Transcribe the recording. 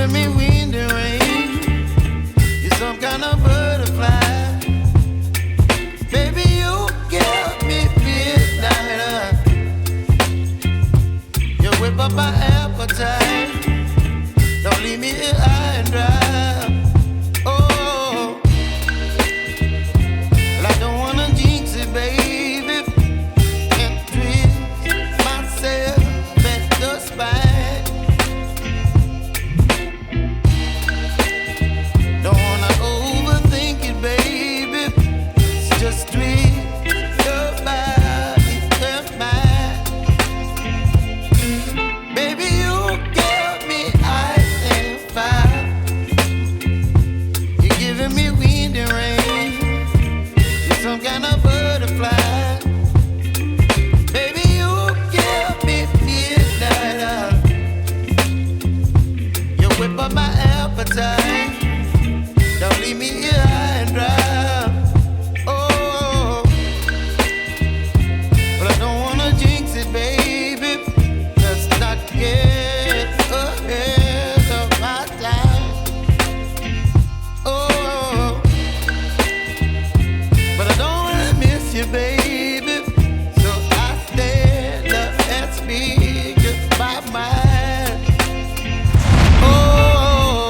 giving me wind and rain. You're some kind of butterfly. Baby, you give me midnight. You whip up my appetite. Don't leave me here high and dry. Oh, well, I don't wanna jinx it, baby, and twist myself at the spine. Don't wanna overthink it, baby. It's just twist your body and mine. Baby, you give me ice and fire. You're giving me wind and rain. You're some kind of butterfly. Baby, you give me midnight. You whip up my appetite. Don't leave me